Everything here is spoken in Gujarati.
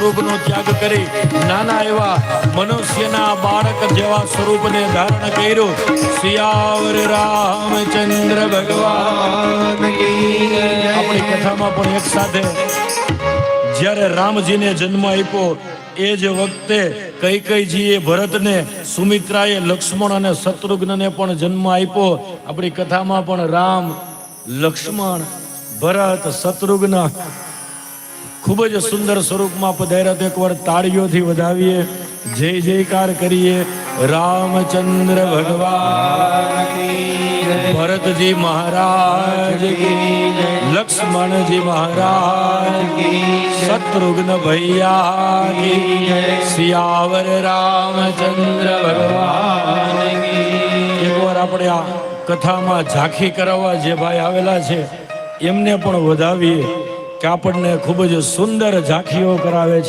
સ્વરૂપનો ત્યાગ કરી નાના એવા મનુષ્યના બાળક જેવા સ્વરૂપને ધારણ કર્યું. સિયાવર રામચંદ્ર ભગવાન કી જય. આપણી કથામાં પણ એક સાથે જ્યારે રામજીને જન્મ આપ્યો એ જ વખતે કૈકેયીજીએ ભરતને, સુમિત્રાએ લક્ષ્મણ અને શત્રુઘ્નને પણ જન્મ આપ્યો. આપણી કથામાં પણ રામ, લક્ષ્મણ, ભરત, શત્રુઘ્ન ખૂબ જ સુંદર સ્વરૂપમાં પધાર્યા. એકવાર તાળીઓથી વધાવીએ, જય જયકાર કરીએ. રામચંદ્ર ભગવાન કી જય, ભરતજી મહારાજ કી જય, લક્ષ્મણજી મહારાજ કી જય, શત્રુઘ્ન ભૈયા કી જય, સિયાવર રામચંદ્ર ભગવાન કી. એકવાર આપણે આ કથામાં ઝાંખી કરાવવા જે ભાઈ આવેલા છે એમને પણ વધાવીએ કે આપણને ખૂબ જ સુંદર ઝાંખીઓ કરાવે છે.